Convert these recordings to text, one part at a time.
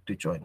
to join.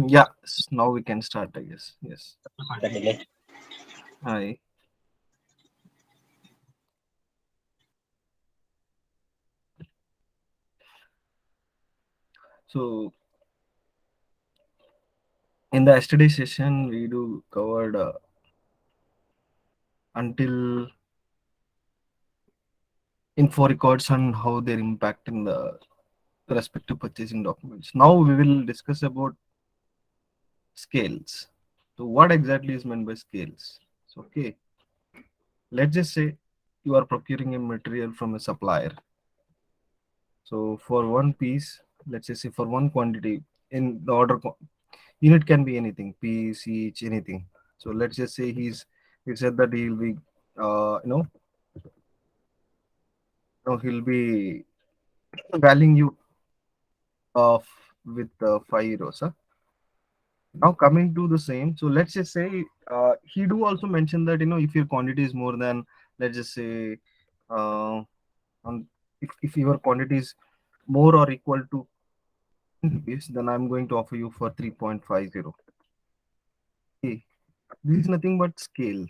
Yeah, now we can start, I guess. Yes. Definitely. Hi. So in the yesterday session, we do covered until info records and how they're impacting the respective purchasing documents. Now we will discuss about scales. So what exactly is meant by scales? So okay, let's just say you are procuring a material from a supplier. So for one piece, let's just say for one quantity in the unit can be anything, piece, each, anything. So let's just say he said that he'll be uh you know he'll be valuing you of with 5 euros. Huh? Now coming to the same, so let's just say he do also mention that if your quantity is more than, let's just say, uh, on if your quantity is more or equal to rupees, then I'm going to offer you for 3.50. Okay, this is nothing but scale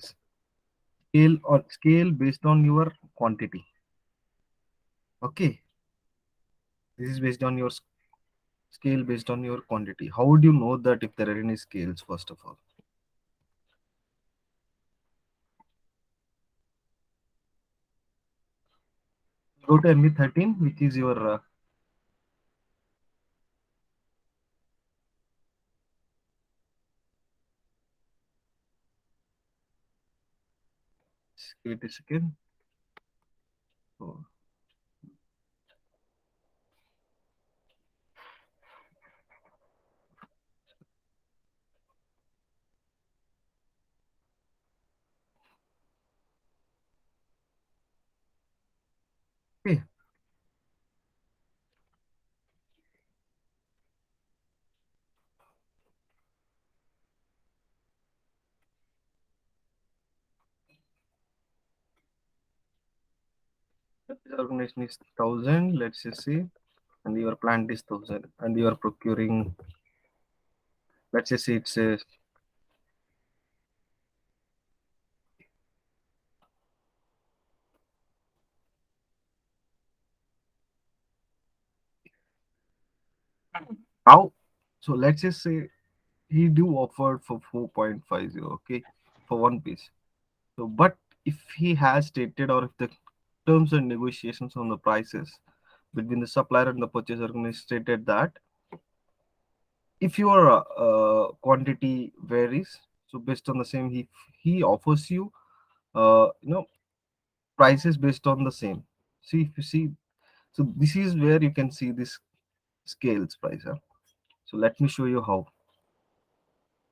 based on your quantity. Okay, this is based on your scale based on your quantity. How would you know that if there are any scales? First of all, go to MB13, which is your give it a second. So, okay, this organization is 1,000. Let's just say, and your plant is 1,000, and you are procuring. Let's just say it's a how. So let's just say he do offered for 4.50. Okay, for one piece. So, but if he has stated or if the terms and negotiations on the prices between the supplier and the purchaser organization stated that if your quantity varies, so based on the same, he offers you uh, you know prices based on the same. See if you see, so this is where you can see this scales price. Huh? So let me show you how.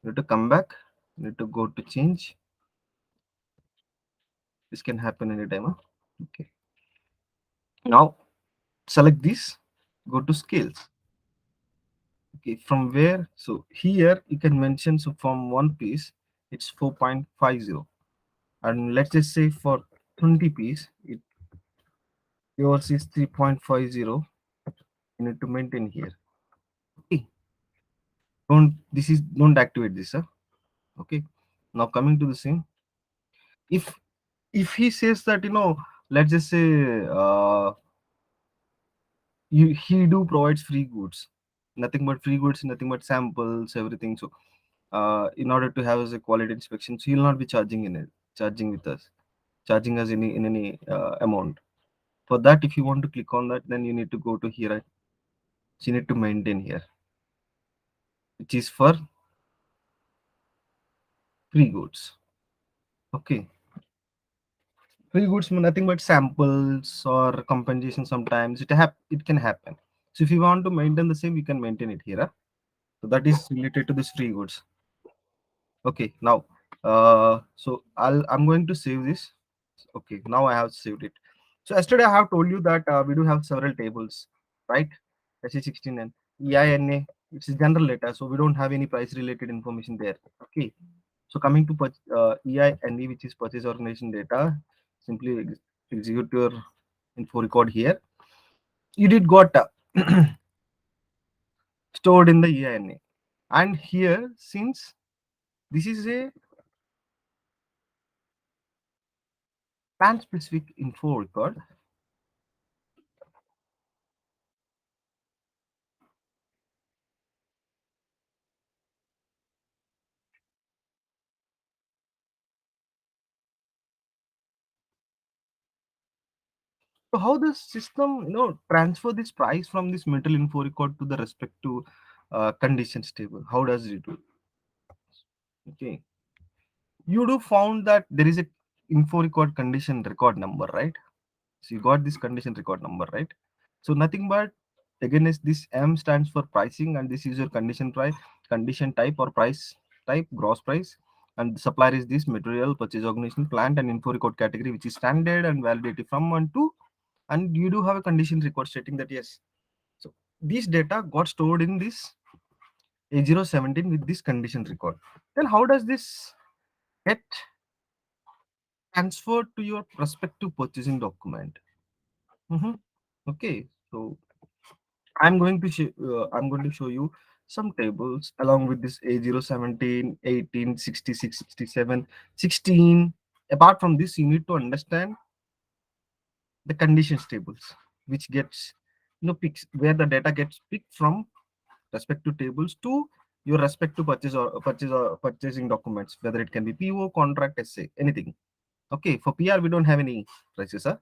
You have to come back. You need to go to change. This can happen anytime. Huh? Okay. Now select this. Go to scales. Okay. From where? So here you can mention. So from one piece, it's 4.50, and let's just say for 20 piece, yours is 3.50. You need to maintain here. Okay. Don't activate this. Huh? Okay. Now coming to the same. If he says that, let's just say, he do provides free goods, nothing but free goods, nothing but samples, everything. So in order to have as a quality inspection, so he'll not be charging with us, charging us any in any amount. For that, if you want to click on that, then you need to go to here, right? So you need to maintain here, which is for free goods. Okay. Free goods mean nothing but samples or compensation. Sometimes it can happen. So if you want to maintain the same, you can maintain it here, huh? So that is related to this free goods. Okay, now I'm going to save this. Okay, now I have saved it. So yesterday I have told you that we do have several tables, right? SE16 and EINA. It's a general data, so we don't have any price related information there. Okay. So coming to EINE, which is purchase organization data, simply execute your info record here. You did got stored in the EINA, and here, since this is a plan specific info record, so how the system, transfer this price from this metal info record to the respective conditions table? How does it do? Okay, you do found that there is a info record condition record number, right? So you got this condition record number, right? So nothing but, again, is this M stands for pricing, and this is your condition price, condition type or price type, gross price, and the supplier is this material purchase organization plant and info record category, which is standard and validity from 1 to, and you do have a condition record stating that yes. So this data got stored in this A017 with this condition record. Then how does this get transferred to your prospective purchasing document? Mhm. Okay, so I'm going to show you some tables along with this A017, 18, 66, 67, 16. Apart from this, you need to understand the conditions tables, which gets, picks where the data gets picked from respective tables to your respective purchasing documents, whether it can be PO, contract, SA, anything. Okay, for PR we don't have any prices, huh?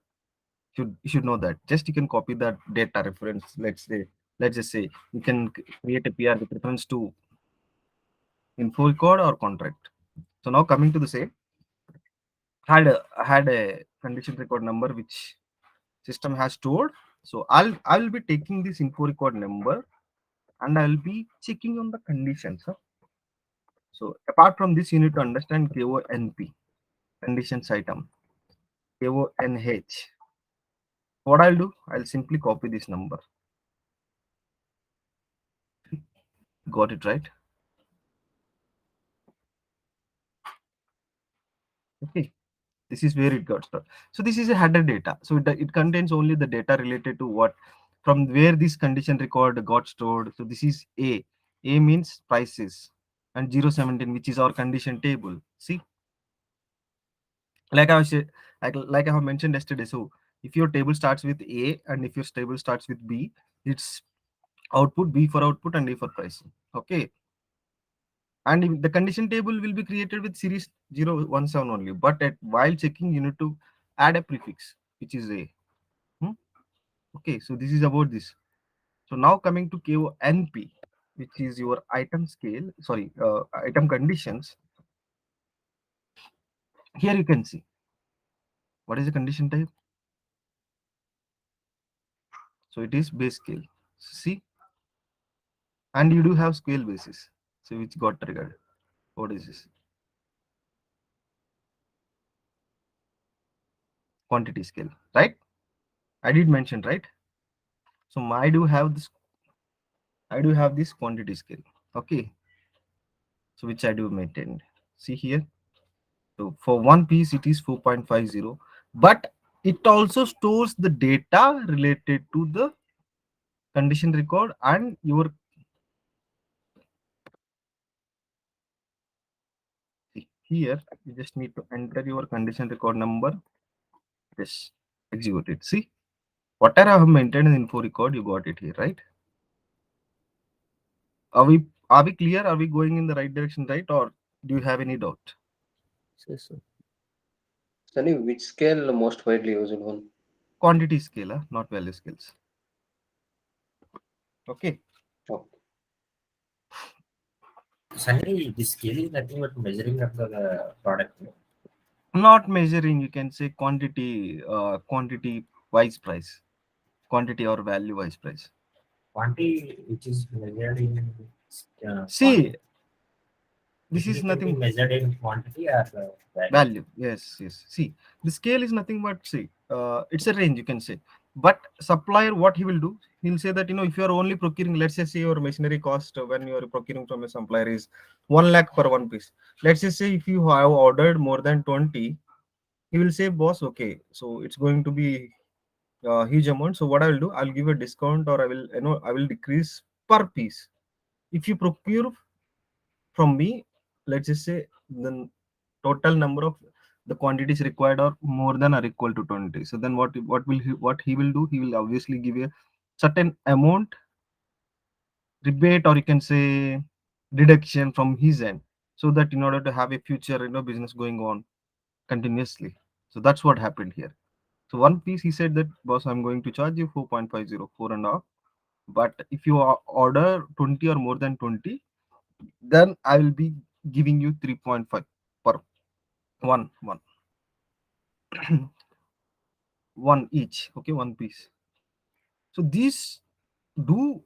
You should know that. Just you can copy that data reference. Let's just say you can create a PR with reference to info record or contract. So now coming to the same, I had a condition record number which system has stored. So I'll be taking this info record number and I'll be checking on the conditions, huh? So apart from this, you need to understand KONP, conditions item, KONH. What I'll do, I'll simply copy this number. Got it right? Okay. This is where it got stored. So this is a header data. So it contains only the data related to what, from where this condition record got stored. So this is A. A means prices, and 017, which is our condition table. See, like I was say- like I have mentioned yesterday. So if your table starts with A and if your table starts with B, it's output, B for output and A for pricing. Okay. And the condition table will be created with series 017 only. But while checking, you need to add a prefix, which is A. Hmm? Okay, so this is about this. So now coming to KONP, which is your item scale, sorry, item conditions. Here you can see what is the condition type. So it is base scale. See, and you do have scale basis. So which got triggered. What is this? quantity scale, right? I did mention, right? So I do have this quantity scale. Okay, so which I do maintain. See here. So for one piece, it is 4.50, but it also stores the data related to the condition record and your. See, here you just need to enter your condition record number. Yes, execute it. See, whatever I have maintained in info record, you got it here, right? Are we clear? Are we going in the right direction, right? Or do you have any doubt? Yes, sir. Sunny, which scale most widely used one? Quantity scale, not value scales. Okay. Oh, Sunny, this scale is nothing but measuring of the product. Not measuring, you can say quantity wise price, quantity or value wise price. Quantity which is measured in See, quantity. this is Basically, can be nothing. measured in quantity or value. Value, yes, yes. See, the scale is nothing but, see, it's a range, you can say. But supplier, what he will do, he'll say that, if you are only procuring, let's say your machinery cost when you are procuring from a supplier is 1 lakh per one piece. Let's just say if you have ordered more than 20, he will say, boss, okay, so it's going to be a huge amount. So what I will do, I'll give a discount, or I will decrease per piece. If you procure from me, let's just say the total number of the quantities required are more than or equal to 20. So then what he will do, he will obviously give a certain amount rebate, or you can say deduction from his end, so that in order to have a future business going on continuously. So that's what happened here. So one piece, he said that, boss, I'm going to charge you 4.50, 4.5. But if you order 20 or more than 20, then I will be giving you 3.5 per one one each. Okay, one piece. So these do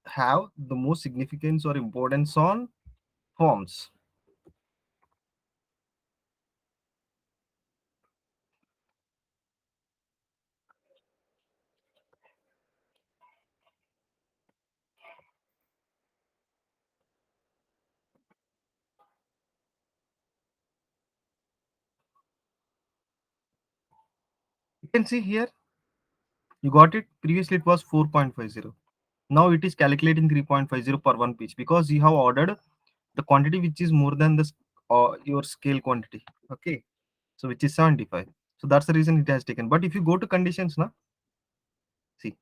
have the most significance or importance on forms. You can see here, you got it. Previously it was 4.50. Now it is calculating 3.50 per one piece, because you have ordered the quantity which is more than your scale quantity. Okay, so which is 75. So that's the reason it has taken. But if you go to conditions now, see.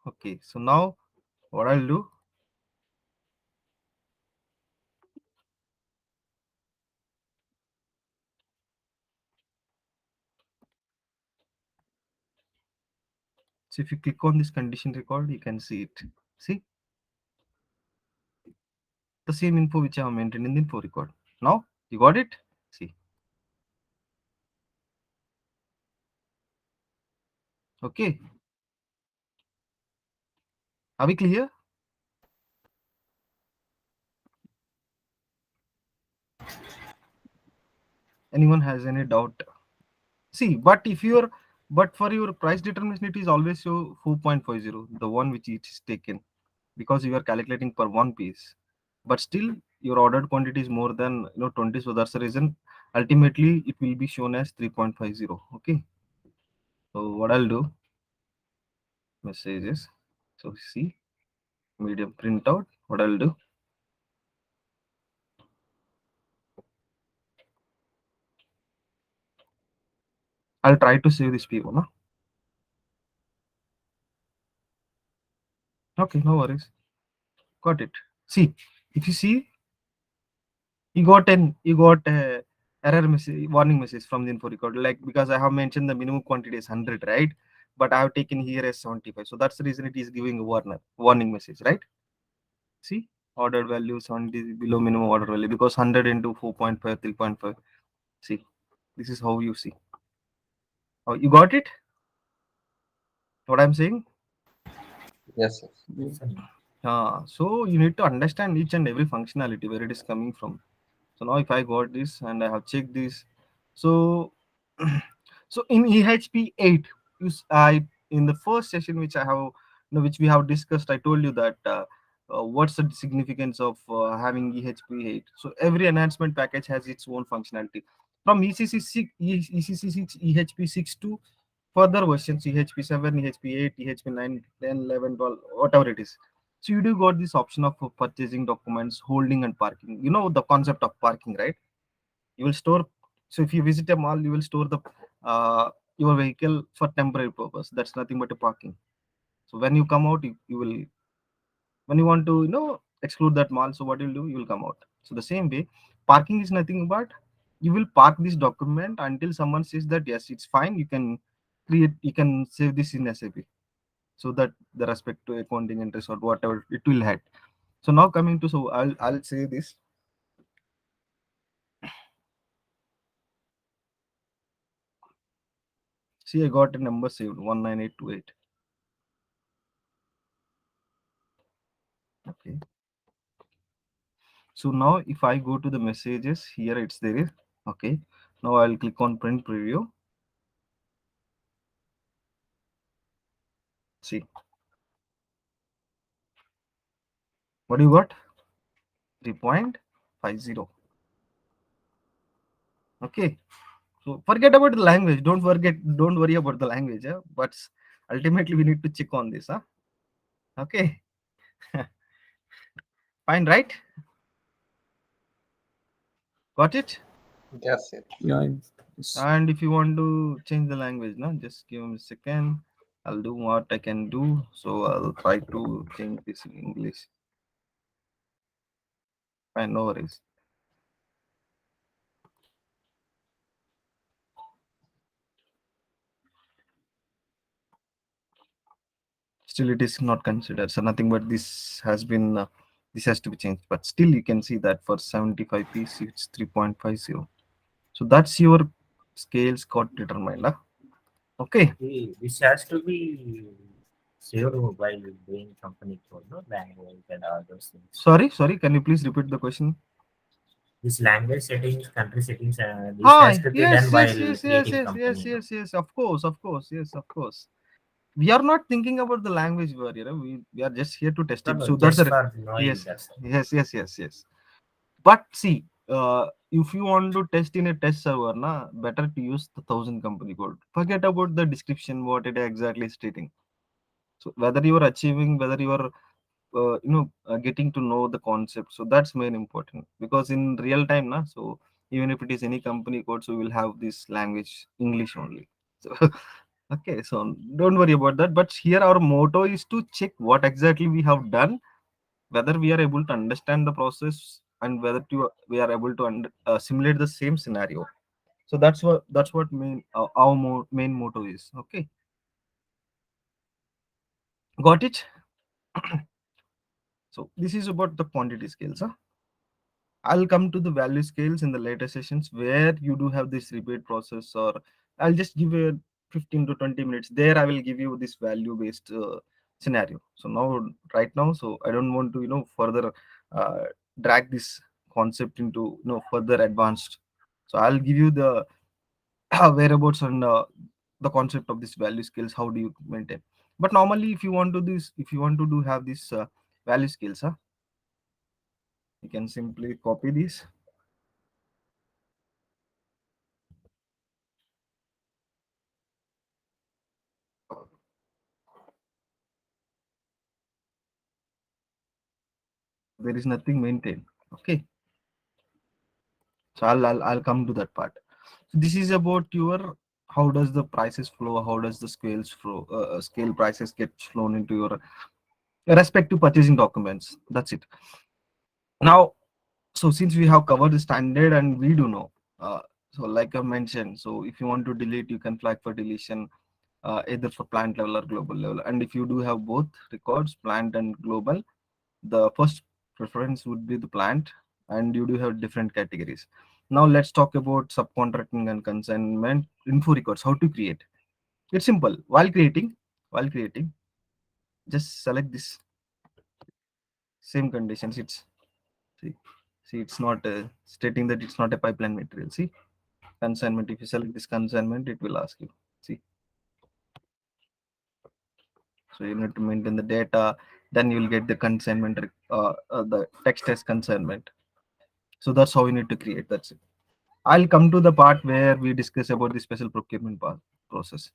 Okay, so now what I'll do, so if you click on this condition record, you can see it. See, the same info which I have maintained in the info record. Now you got it. See, okay, are we clear? Anyone has any doubt? See, but for your price determination, it is always show 4.50, the one which it is taken, because you are calculating per one piece. But still, your ordered quantity is more than 20, so that's the reason. Ultimately, it will be shown as 3.50. Okay, so what I'll do, messages. So see, medium printout. What I'll do, I'll try to save this PO. No? Okay, no worries. Got it. See, if you see, you got a error message, warning message from the info record. Like, because I have mentioned the minimum quantity is 100, right? But I have taken here as 75. So that's the reason it is giving a warning message, right? See, ordered value 70 below minimum order value, because 100 into 4.5, 3.5. See, this is how you see. Oh, you got it? What I'm saying? yes, yes. Yes, Sunny. So you need to understand each and every functionality where it is coming from. So now if I got this and I have checked this, So, so in EHP 8, I in the first session which I have, which we have discussed, I told you that what's the significance of having EHP 8. So every enhancement package has its own functionality. From ECC 6, ECC 6, EHP 6 to further versions, EHP 7, EHP 8, EHP 9, 10, 11, 12, whatever it is. So you do got this option of purchasing documents, holding and parking. You know the concept of parking, right? You will store. So if you visit a mall, you will store the your vehicle for temporary purpose. That's nothing but a parking. So when you come out, you will, when you want to exclude that mall, so what you'll do, you will come out. So the same way, parking is nothing but you will park this document until someone says that yes, it's fine, you can create, you can save this in SAP, so that the respect to accounting interest or whatever it will head. So now coming to, so I'll say this. See, I got a number saved 19828. Okay. So now if I go to the messages here, it's there is, okay. Now I'll click on print preview. See, what do you got? 3.50. Okay. So forget about the language. Don't worry about the language. But ultimately we need to check on this. Okay. Fine, right? Got it? Yes, yes. Yeah, yes. And if you want to change the language, no, just give me a second. I'll do what I can do. So I'll try to change this in English. Fine, no worries. Still it is not considered, so nothing but this has been this has to be changed, but still you can see that for 75 piece it's 3.50. So that's your scales got determined, huh? Okay. This has to be saved while doing company code, no language and all those things. Sorry, can you please repeat the question? This language settings, country settings, this has to be done while creating company, no? Yes, yes, of course. We are not thinking about the language barrier. We are just here to test No, it. no, So that's just the for knowing yes, that's all. yes. But see, if you want to test in a test server, na, better to use the 1000 company code. Forget about the description, what it exactly is stating. So whether you are achieving, whether you are, getting to know the concept. So that's main important, because in real time, na. So even if it is any company code, so we will have this language English only. So okay, so don't worry about that. But here our motto is to check what exactly we have done, whether we are able to understand the process, and whether we are able to simulate the same scenario. So that's what main our main motto is. Okay, got it. So this is about the quantity scales, huh? I'll come to the value scales in the later sessions where you do have this repeat process, or I'll just give a 15 to 20 minutes. There I will give you this value based scenario. So now, right now, so I don't want to, further uh, drag this concept into, further advanced. So I'll give you the whereabouts and the concept of this value scales. How do you maintain? But normally, if you want to do have this value scales, you can simply copy this. There is nothing maintained. Okay, so I'll come to that part. So this is about your, how does the prices flow, how does the scales flow, scale prices get flown into your respective purchasing documents. That's it. Now, so since we have covered the standard and we do know, uh, so like I mentioned, so if you want to delete, you can flag for deletion, either for plant level or global level. And if you do have both records, plant and global, the first preference would be the plant, and you do have different categories. Now let's talk about subcontracting and consignment info records. How to create? It's simple. While creating, just select this same conditions. See, see, it's not stating that it's not a pipeline material. See, consignment. If you select this consignment, it will ask you. See, so you need to maintain the data. Then you will get the consignment, the text as consignment. So that's how you need to create. That's it. I'll come to the part where we discuss about the special procurement process.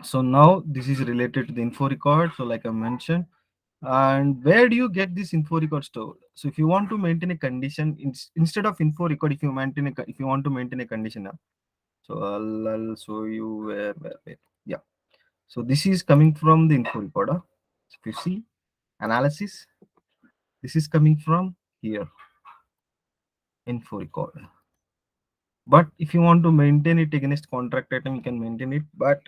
So now this is related to the info record. So like I mentioned, and where do you get this info record stored? So if you want to maintain a condition instead of info record, if you maintain if you want to maintain a condition now, so I'll show you where. Yeah. So this is coming from the info recorder. If you see analysis, this is coming from here, info recorder. But if you want to maintain it against contract item, you can maintain it. But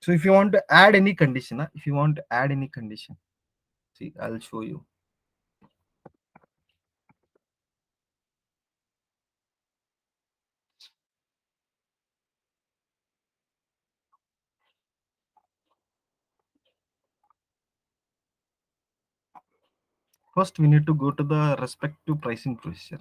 so if you want to add any condition, if you want to add any condition, see, I'll show you. First, we need to go to the respective pricing procedure.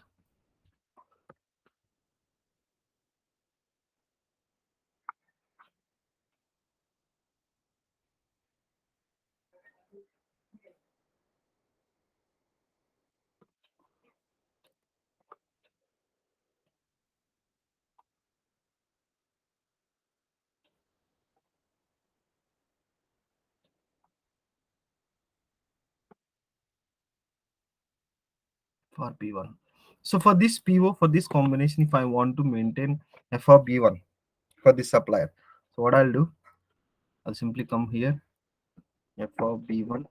For B1. So for this PO, for this combination, if I want to maintain F of B1 for this supplier, so what I'll do, I'll simply come here, F of B1.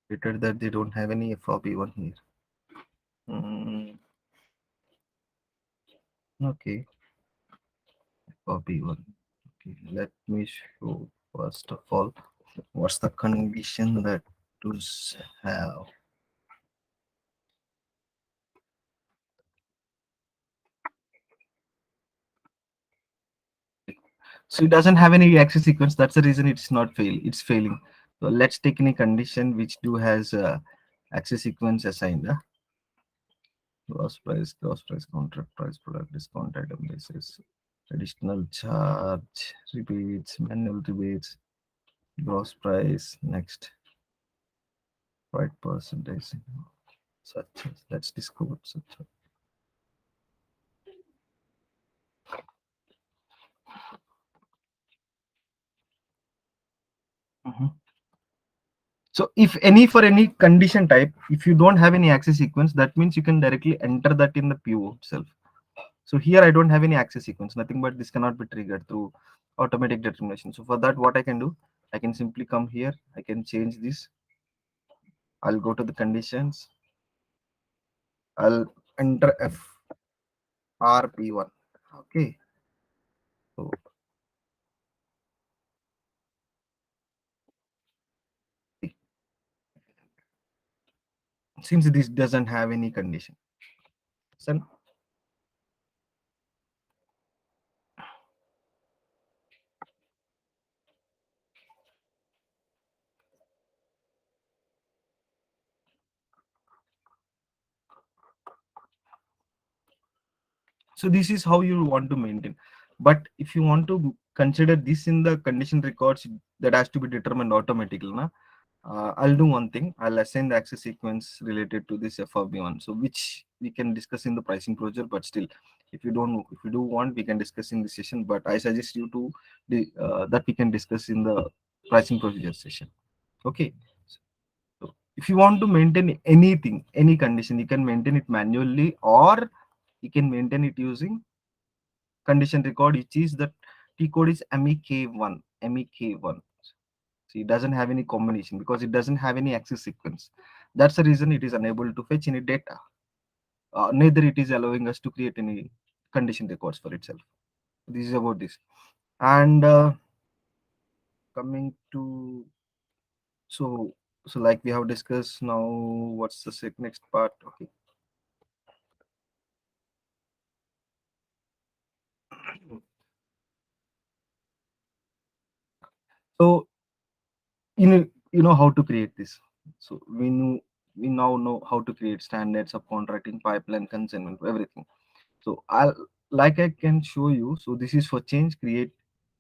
Stated that they don't have any F of B1 here. Okay, F of B1. Okay, let me show first of all what's the condition that to have. So it doesn't have any access sequence. That's the reason it's not fail. It's failing. So let's take any condition which do has access sequence assigned. Gross price, contract price, product discount, item basis, additional charge, rebates, manual rebates, gross price, next, right percentage, such as, let's discover such as. Mhm. So if any for any condition type, if you don't have any access sequence, that means you can directly enter that in the PO itself. So here I don't have any access sequence, nothing but this cannot be triggered through automatic determination. So for that, what I can do, I can simply come here, I can change this. I'll go to the conditions. I'll enter FRP1. Okay. So since this doesn't have any condition, so so this is how you want to maintain. But if you want to consider this in the condition records, that has to be determined automatically. Na? I'll do one thing. I'll assign the access sequence related to this FRB1. So which we can discuss in the pricing procedure, but still, if you do want, we can discuss in this session. But I suggest you to that we can discuss in the pricing procedure session. Okay. So if you want to maintain anything, any condition, you can maintain it manually, or you can maintain it using condition record, which is the T code is MEK1. MEK1. So it doesn't have any combination because it doesn't have any access sequence. That's the reason it is unable to fetch any data. Neither it is allowing us to create any condition records for itself. This is about this. And coming to so so like we have discussed now, what's the next part? Okay. So you know how to create this. So we know. we now know how to create standards, subcontracting, pipeline, consignment, everything. So I'll, like I can show you. So this is for change, create.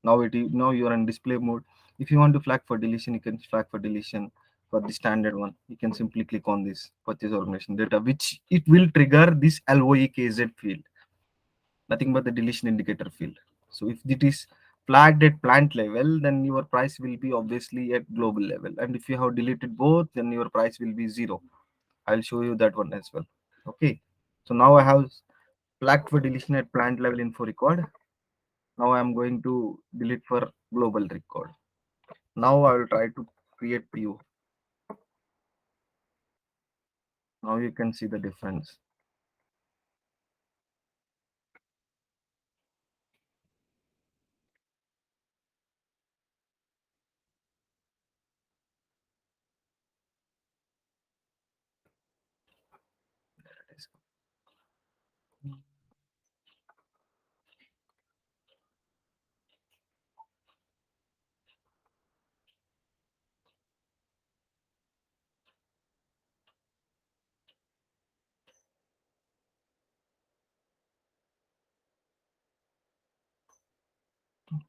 Now now you're in display mode. If you want to flag for deletion, you can flag for deletion. For the standard one, you can simply click on this purchase organization data, which it will trigger this LOEKZ field, nothing but the deletion indicator field. So if it is flagged at plant level, then your price will be obviously at global level. And if you have deleted both, then your price will be zero. I'll show you that one as well. Okay. So now I have flagged for deletion at plant level info record. Now I am going to delete for global record. Now I will try to create PO. Now you can see the difference.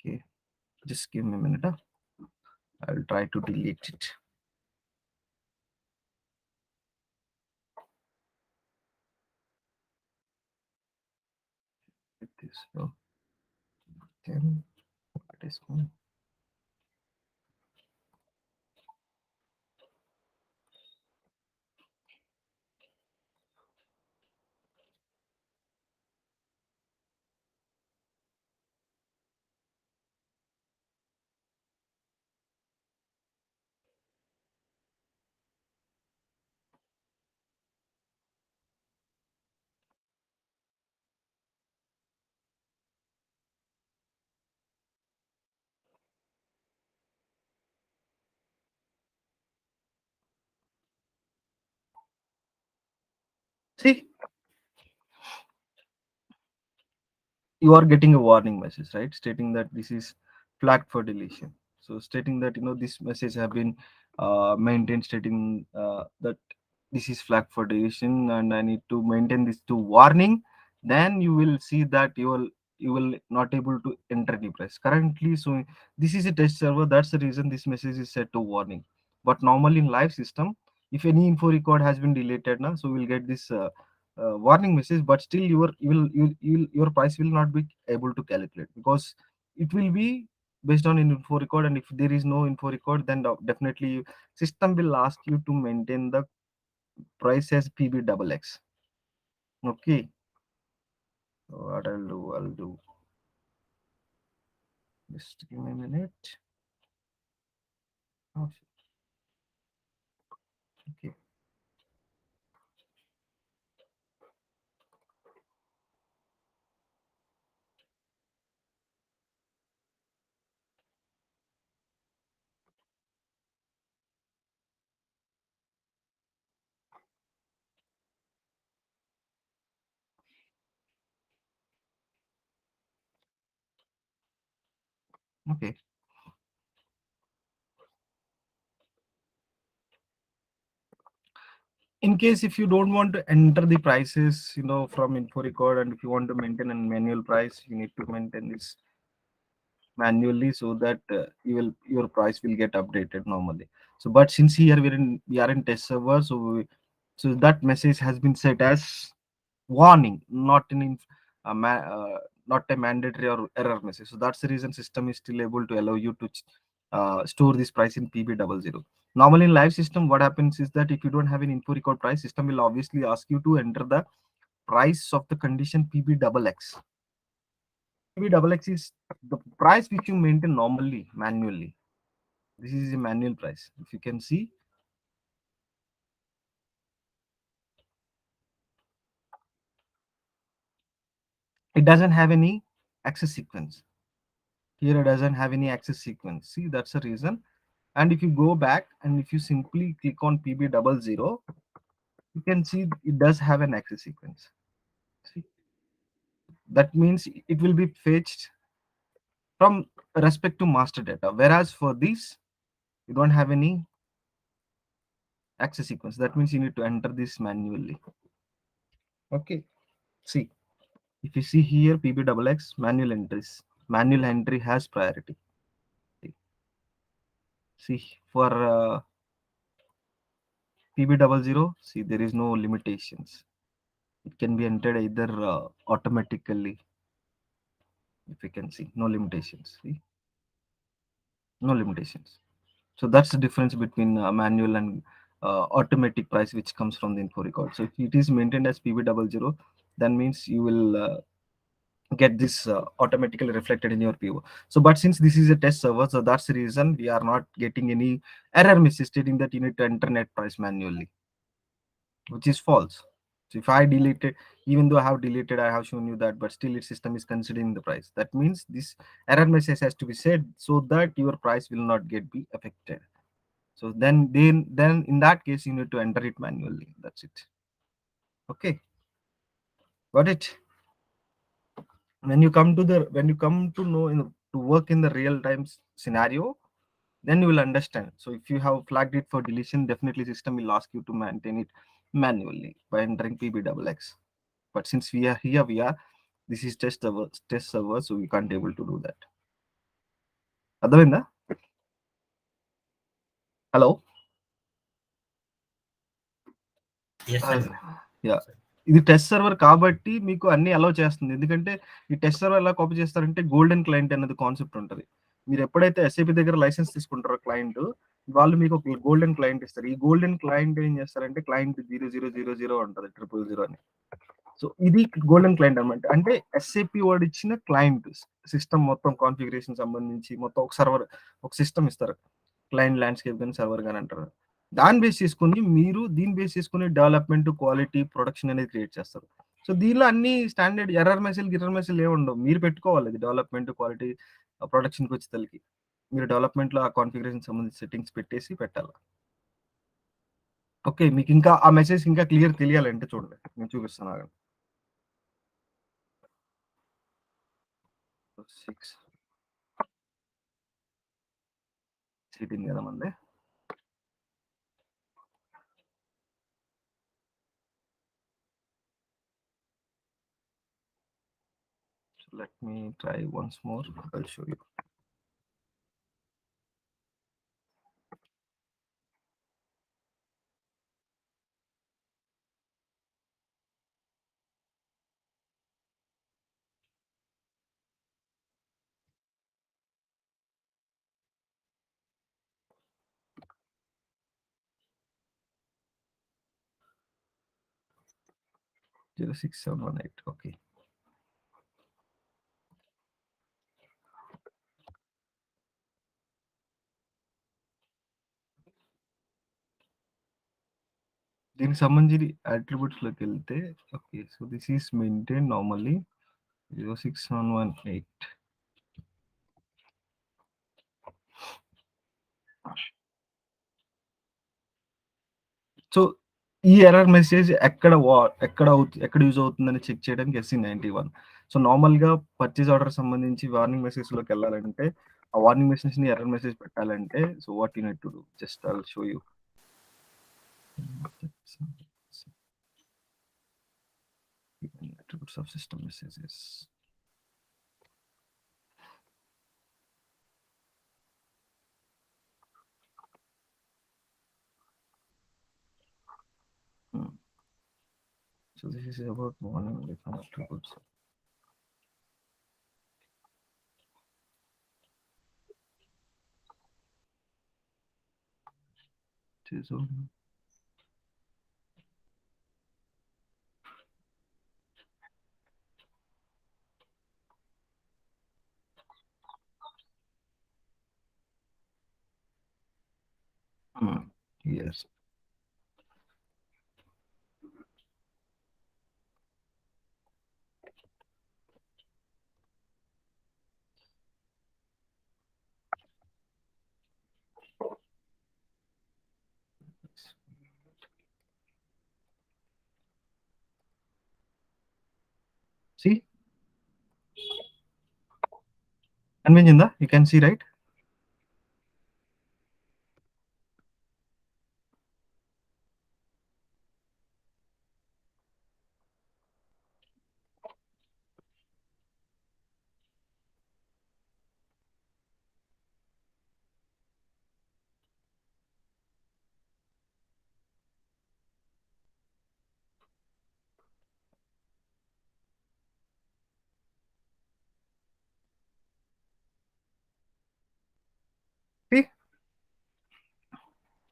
Okay, just give me a minute. I will try to delete it with this. So then it is fine. See, you are getting a warning message, right, stating that this is flagged for deletion. So stating that this message have been maintained, stating that this is flagged for deletion and I need to maintain this to warning. Then you will see that you will not able to enter any price currently. So this is a test server, that's the reason this message is set to warning. But normally in live system, if any info record has been deleted now, so we'll get this warning message, but still your price will not be able to calculate, because it will be based on an info record. And if there is no info record, then definitely system will ask you to maintain the price as PB double X. Okay, so what I'll do, just give me a minute. Oh, okay. Okay, in case if you don't want to enter the prices from info record, and if you want to maintain a manual price, you need to maintain this manually, so that your price will get updated normally. So but since here we are in test server, so so that message has been set as warning, not not a mandatory or error message. So that's the reason system is still able to allow you to store this price in PB00. Normally in live system, what happens is that if you don't have an info record price, system will obviously ask you to enter the price of the condition PB XX. PB XX is the price which you maintain normally manually. This is a manual price. If you can see, it doesn't have any access sequence. Here it doesn't have any access sequence. See, that's the reason. And if you go back and if you simply click on PB00, you can see it does have an access sequence. See, that means it will be fetched from respect to master data. Whereas for this, you don't have any access sequence. That means you need to enter this manually. Okay. See, if you see here PBXX manual entries, manual entry has priority. See for PB00, see there is no limitations. It can be entered either automatically. If you can see, no limitations. See, no limitations. So that's the difference between manual and automatic price, which comes from the info record. So if it is maintained as PB00, that means you will get this automatically reflected in your PO. So, but since this is a test server, so that's the reason we are not getting any error message stating that you need to enter net price manually, which is false. So if I deleted, even though I have deleted, I have shown you that, but still its system is considering the price. That means this error message has to be said so that your price will not get be affected. So then in that case you need to enter it manually. That's it. Okay, got it. When you come to know to work in the real time scenario, then you will understand. So if you have flagged it for deletion, definitely system will ask you to maintain it manually by entering PBXX. But since we are here, this is test server, so we can't able to do that. అర్థమైందా? Hello. Yes, sir. Yeah, ఇది test server కాబట్టి మీకు అన్ని allow చేస్తుంది. ఎందుకంటే ఈ test server ఎలా copy చేస్తారంటే గోల్డెన్ క్లయింట్ అనేది కాన్సెప్ట్ ఉంటుంది. మీరు ఎప్పుడైతే ఎస్ఏపి దగ్గర లైసెన్స్ తీసుకుంటారో క్లయింట్, వాళ్ళు మీకు ఒక గోల్డెన్ క్లయింట్ ఇస్తారు. ఈ గోల్డెన్ క్లయింట్ ఏం చేస్తారంటే క్లయింట్ 0000 ఉంటుంది 000 అని. సో ఇది గోల్డెన్ క్లయింట్ అనమాట. అంటే ఎస్ఏపి వాడు ఇచ్చిన క్లయింట్ సిస్టమ్ మొత్తం కాన్ఫిగరేషన్ సంబంధించి మొత్తం ఒక సర్వర్, ఒక సిస్టమ్ ఇస్తారు. క్లయింట్ ల్యాండ్స్కేప్ కానీ సర్వర్ కానీ అంటారు. దాన్ని బేస్ చేసుకుని మీరు దీన్ని బేస్ చేసుకుని డెవలప్మెంట్, క్వాలిటీ, ప్రొడక్షన్ అనేది క్రియేట్ చేస్తారు. సో దీనిలో అన్ని స్టాండర్డ్ ఎర్రర్ మెసేజ్ ఏమి ఉండవు. మీరు పెట్టుకోవాలి అది డెవలప్మెంట్, క్వాలిటీ, ప్రొడక్షన్కి వచ్చేసరికి మీరు డెవలప్మెంట్లో ఆ కాన్ఫిగరేషన్ సంబంధించి సెట్టింగ్స్ పెట్టేసి పెట్టాలి. ఓకే, మీకు ఇంకా ఆ మెసేజ్ ఇంకా క్లియర్ తెలియాలంటే చూడండి, నేను చూపిస్తాను ఆగండి. 6 సీటింగ్ కదా మంది. So let me try once more. I'll show you. Zero 6718. Okay. దీనికి సంబంధించి అట్రిబ్యూట్స్ లోకి వెళ్తే, okay, so this is maintain normally 06118. So ఈ ఎర్రర్ మెసేజ్ ఎక్కడ యూజ్ అవుతుందని చెక్ చేయడానికి SC91. సో నార్మల్ గా పర్చేజ్ ఆర్డర్ సంబంధించి వార్నింగ్ మెసేజ్ లోకి వెళ్ళాలంటే, ఆ వార్నింగ్ మెసేజ్ ని ఎర్రర్ మెసేజ్ పెట్టాలంటే, so what you need to do, just I will show you. Attributes of system messages. So this is about warning different attributes. So yes. See, Anvinjinda, you can see, right?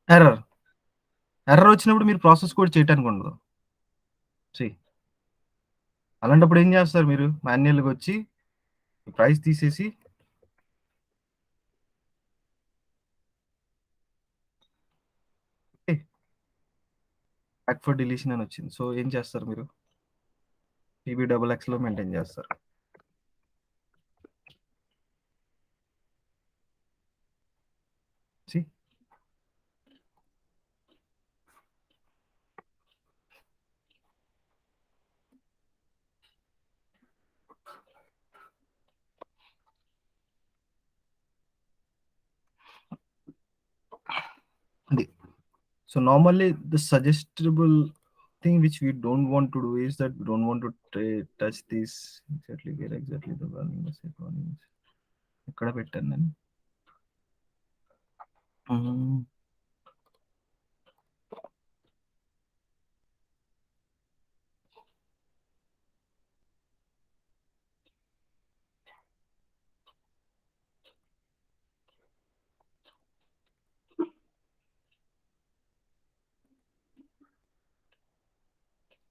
Error error వచ్చినప్పుడు మీరు process కూడా చేయడానికి ఉండదు. C అలాంటప్పుడు ఏం చేస్తారు మీరు? మాన్యువల్‌గా వచ్చి ప్రైస్ తీసేసి ఓకే. బ్యాక్ ఫర్ డిలీషన్ అని వచ్చింది. సో ఏం చేస్తారు మీరు? టీబీ డబుల్ ఎక్స్‌లో మెయింటైన్ చేస్తారు. సి అది. So normally the suggestible thing which we don't want to do is that we don't want to touch this exactly where exactly the warning was set warning is. ఎక్కడ పెట్టాను నేను? Mm.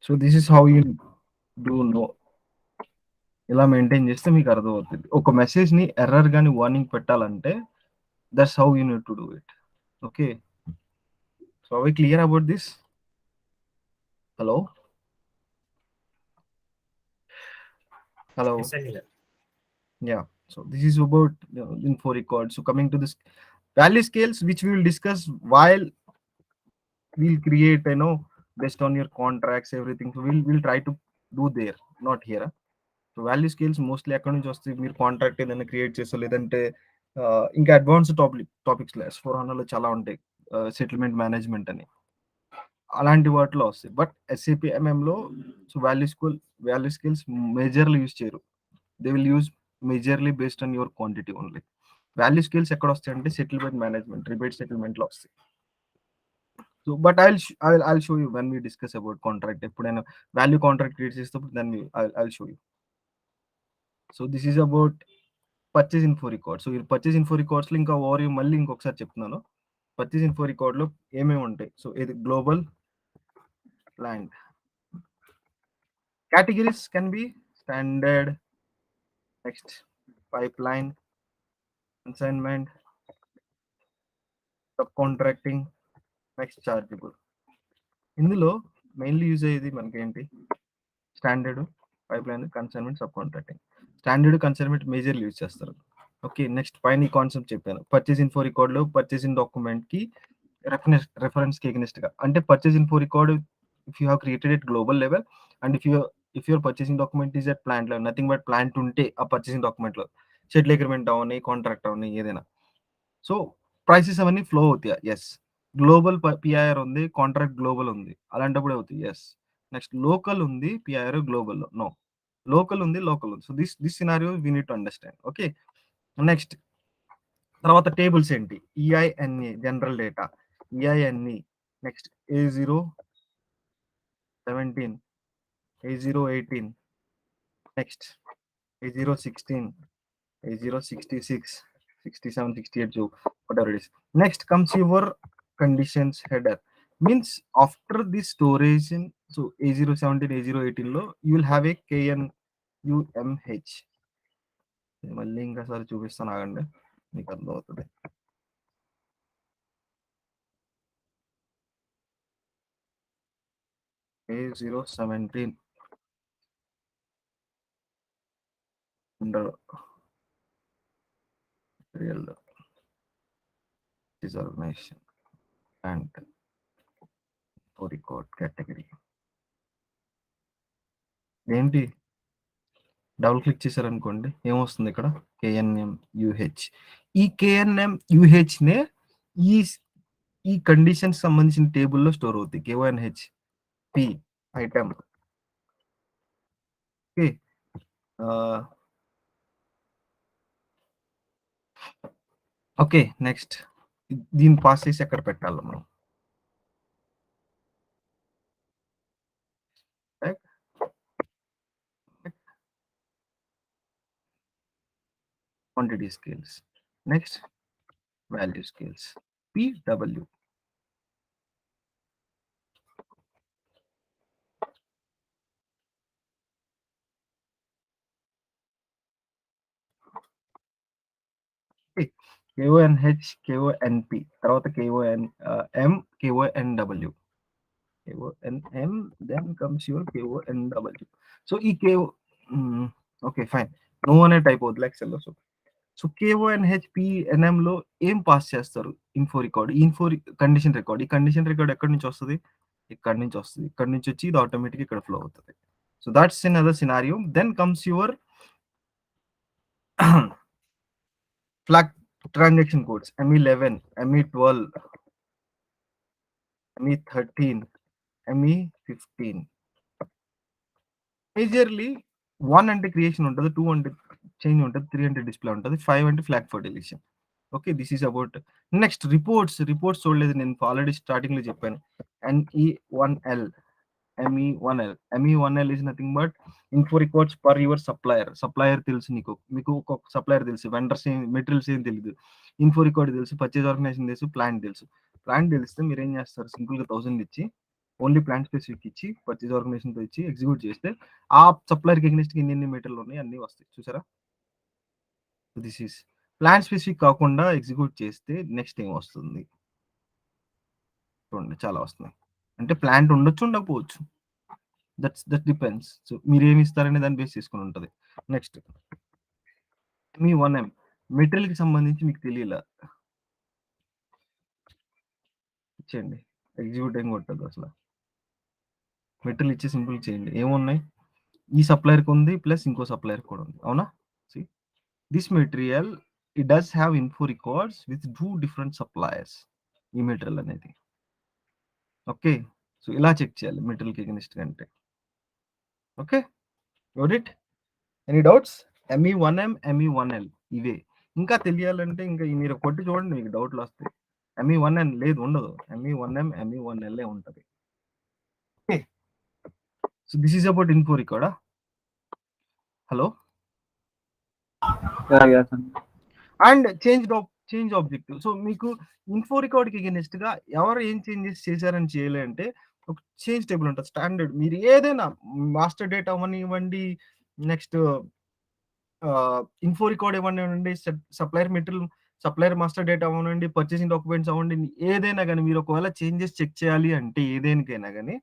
So this is how you do know. ఇలా maintain చేస్తే మీకు అర్థమవుతుంది. ఒక మెసేజ్‌ని error గాని వార్నింగ్ పెట్టాలంటే that's how you need to do it. Okay. So are we clear about this? Hello? Hello? Yes, sir. Yeah. So this is about info record. So coming to this value scales, which we will discuss while we'll create, based on your contracts, everything. So we'll try to do there, not here. So value scales mostly ఎక్కడి నుంచి వస్తాయి? మీరు contract ఏదైనా create చేసో లేదంటే ఇంకా advance topics S/4HANAలో చాలా ఉంటాయి. సెటిల్మెంట్ మేనేజ్మెంట్ అని అలాంటి వాటిలో వస్తాయి. బట్ ఎస్ఏపి ఎంఎంలో so value scales majorly use చేయరు. They will use majorly based on your quantity only. Value scales ఎక్కడ వస్తాయి అంటే సెటిల్మెంట్ మేనేజ్మెంట్, రిబేట్ సెటిల్మెంట్లో వస్తాయి. So but I'll show you when we discuss about contract. ఎప్పుడైనా value contract create చేసేటప్పుడు దాన్ని I'll show you. So this is about purchase info record. So ఈ purchase info రికార్డ్స్లో ఇంకా ఓవర్ మళ్ళీ ఇంకొకసారి చెప్తున్నాను. పర్చేజ్ ఇన్ఫో రికార్డ్లో ఏమేమి ఉంటాయి? సో ఇది global land categories can be standard, next pipeline, consignment, subcontracting, next chargeable. ఇందులో మెయిన్లీ యూజ్ అయ్యేది మనకి ఏంటి? Standard, pipeline, consignment, sub contracting. Standard, consignment majorly use చేస్తారు. ఓకే. నెక్స్ట్ పైన ఈ కాన్సెప్ట్ చెప్పాను. పర్చేజ్ ఇన్ఫో రికార్డ్లో పర్చేజింగ్ డాక్యుమెంట్ కి రెఫరెన్స్ కి ఎగ్నెస్ట్ గా అంటే purchase info record if you have created at global level and if your purchasing document is at plant level, nothing but plant ఉంటే ఆ purchasing document లో schedule agreement అవని, contract అవని, ఏదైనా so prices అవన్నీ flow అవుతాయి. Yes. Global PIR ఉంది, contract global ఉంది, అలాంటప్పుడు అవుతాయి. ఎస్. నెక్స్ట్ లోకల్ ఉంది, పిఐఆర్ గ్లోబల్ నో. లోకల్ ఉంది, లోకల్ ఉంది. So this scenario we need to understand. Okay. Next తర్వాత టేబుల్స్ ఏంటి? EINE general data, EINE, next A017, A018, next A016, A066, 67, 68, whatever it is. Next comes your conditions header. Means after the storage in so A017, A018 లో you will have a KNUMH. మళ్ళీ ఇంకోసారి చూపిస్తాను ఆగండి, మీకు అర్థమవుతుంది. A017 under real disorganization and for record category. ఏంటి? Double click చేశారనుకోండి ఏమొస్తుంది ఇక్కడ? కేఎన్ఎం యూహెచ్. ఈ కేఎన్ఎం యూహెచ్ నే ఈ ఈ కండిషన్ సంబంధించిన టేబుల్లో స్టోర్ అవుతుంది. KONH P item. Okay. Okay. Next దీన్ని పాస్ చేసి ఎక్కడ పెట్టాలి మనం? Quantity scales, next value scales, PW. KONH, KONP, తర్వాత KONM, KONW. KONM, then comes your KONW. So ఈ KO, ఓకే ఫైన్, నో అనే టైప్ అవుతుంది ఎక్సెల్లో. సో KONHPNM లో ఏం పాస్ చేస్తారు? Info record, info condition record. ఈ కండిషన్ రికార్డ్ ఎక్కడి నుంచి వస్తుంది? ఇక్కడి నుంచి వస్తుంది. ఇక్కడి నుంచి వచ్చి ఇది ఆటోమేటిక్ ఇక్కడ ఫ్లో అవుతుంది. So that's in other scenario. Then comes your flag transaction codes, ME11, ME12, ME13, ME15. Majorly 1 అంటే క్రియేషన్ ఉంటుంది, 2 అంటే చేంజ్ ఉంటుంది, 3 అంటే డిస్ప్లే ఉంటుంది, 5 అంటే flag for deletion. Okay, this is about. Next reports చూడలేదు నేను ఆల్రెడీ స్టార్టింగ్ లో చెప్పాను. NE1L, ME1L. ME1L is nothing but info records per your supplier. Supplier తెలుసు నీకు, మీకు ఒక్కొక్క సప్లయర్ తెలుసు, వెండర్స్ ఏం, మెటీరియల్స్ ఏం తెలియదు. ఇన్ఫో రికార్డ్ తెలుసు, పర్చేజ్ ఆర్గనైజేషన్ తెలుసు, ప్లాన్ తెలుసు. ప్లాన్ తెలిస్తే మీరు ఏం చేస్తారు? సింపుల్ గా 1000 ఇచ్చి, ఓన్లీ ప్లాన్ స్పెసిఫిక్ ఇచ్చి, పర్చేజ్ ఆర్గనైజేషన్ తో ఇచ్చి ఎగ్జిక్యూట్ చేస్తే ఆ సప్లయర్ కి ఎగ్నెస్ట్ ఎన్ని మెటీరియల్ ఉన్నాయి అన్ని వస్తాయి. చూసారా? దిస్ ఈస్ ప్లాన్ స్పెసిఫిక్ కాకుండా ఎగ్జిక్యూట్ చేస్తే నెక్స్ట్ ఏం వస్తుంది చూడండి, చాలా వస్తున్నాయి. అంటే ప్లాంట్ ఉండొచ్చు, ఉండకపోవచ్చు, దట్ డిపెండ్స్. సో మీరు ఏమి ఇస్తారనే దాన్ని బేస్ చేసుకుని ఉంటుంది. నెక్స్ట్ ME1M, మెటీరియల్ కి సంబంధించి మీకు తెలియలా, ఇచ్చేయండి, ఎగ్జిక్యూట్ ఏం కొట్టదు అసలు. మెటీరియల్ ఇచ్చి సింపుల్ చేయండి. ఏమున్నాయి? ఈ సప్లయర్ కి ఉంది, ప్లస్ ఇంకో సప్లయర్ కూడా ఉంది, అవునా? See this material, it does have info records with 2 different suppliers. ఈ మెటీరియల్ అనేది ఓకే. సో ఇలా చెక్ చేయాలి మెటీరియల్ కి ఎగ్నెస్ట్ అంటే. Okay, got it? Any doubts? ME1M, ME1L ఇవే. ఇంకా తెలియాలంటే ఇంకా మీరు కొట్టి చూడండి, మీకు డౌట్లు వస్తాయి. ME1N లేదు, ఉండదు. ME1M, ME1L ఉంటుంది. Okay, so this is about info record. Hello. And change objective. So మీకు ఇన్ఫో రికార్డ్ కి ఎగెనిస్ట్ గా ఎవరు ఏం చేంజెస్ చేశారని చేయాలి అంటే ఒక చేంజ్ టేబుల్ ఉంటుంది స్టాండర్డ్. మీరు ఏదైనా మాస్టర్ డేటా అవ్వనివ్వండి, నెక్స్ట్ ఇన్ఫో రికార్డ్ ఇవ్వండి, supplier material, supplier master data అవ్వండి, పర్చేసింగ్ డాక్యుమెంట్స్ అవ్వండి, ఏదైనా కానీ మీరు ఒకవేళ చేంజెస్ చెక్ చేయాలి అంటే ఏదేనికైనా కానీ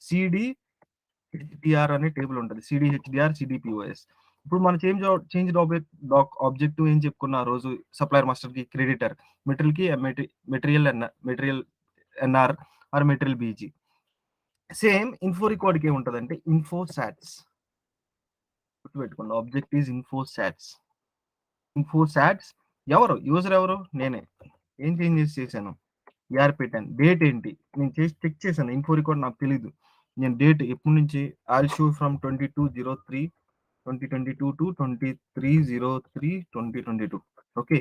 CDHDR అనే టేబుల్ ఉంటుంది. CDHDR, CDPOS. ఇప్పుడు మనం చేంజ్ ఆబ్జెక్టివ్ ఏం చెప్పుకున్న ఆ రోజు, సప్లయర్ మాస్టర్ కి క్రెడిటర్, మెటీరియల్ కి material NR or material BG. Same info record కి ఏముంటదంటే ఇన్ఫో సాట్స్. గుర్తుపెట్టుకోండి, ఆబ్జెక్ట్ ఈజ్ ఇన్ఫో సాట్స్. ఇన్ఫో సాట్స్ ఎవరు? యూజర్ ఎవరు? నేనే. ఏం చేంజెస్ చేశాను? ERP10 డేట్ ఏంటి నేను చేసి చెక్ చేశాను. ఇన్ఫో రికార్డ్ నాకు తెలీదు. నేను డేట్ ఎప్పటి నుంచి, I'll show from 22/03, 2022 to 23/03/2022. Okay,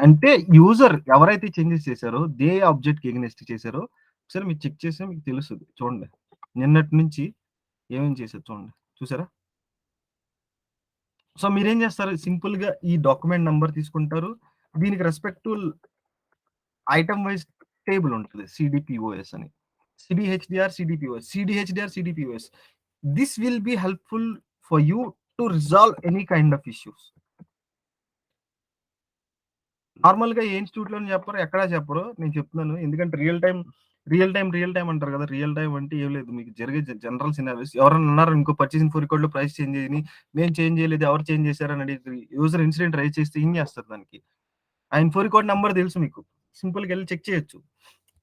అంటే యూజర్ ఎవరైతే చేంజెస్ చేశారో దే ఆబ్జెక్ట్ కి ఎగ్నెస్ట్ చేశారో ఒకసారి మీరు చెక్ చేస్తే మీకు తెలుస్తుంది. చూడండి, నిన్నటి నుంచి ఏమేమి చేశారు చూడండి, చూసారా? సో మీరేం చేస్తారు? సింపుల్ గా ఈ డాక్యుమెంట్ నంబర్ తీసుకుంటారు, దీనికి రెస్పెక్ట్ ఐటమ్ వైజ్ టేబుల్ ఉంటుంది, CDPOS అని. CDHDR, CDPOS, CDHDR, CDPOS. This will be helpful for you to resolve any kind of issues. Normal గా ఏ ఇన్స్టిట్యూట్ లో చెప్పరు, ఎక్కడా చెప్పరు, నేను చెప్తున్నాను. ఎందుకంటే రియల్ టైం అంటారు కదా. రియల్ టైం అంటే ఏం లేదు, మీకు జరిగే జనరల్ సినారియోస్. ఎవరైనా ఉన్నారు ఇంకో పర్చేసింగ్ ఫోర్ రికార్డ్ లో ప్రైస్ చేంజ్ చేయని, మేము చేంజ్ చేయలేదు, ఎవరు చేంజ్ చేశారని అడిగి యూజర్ ఇన్సిడెంట్ రైజ్ చేస్తే ఏం చేస్తారు దానికి? ఆ ఇన్ఫో రికార్డ్ నెంబర్ తెలుసు మీకు, సింపుల్ గా వెళ్ళి చెక్ చేయొచ్చు.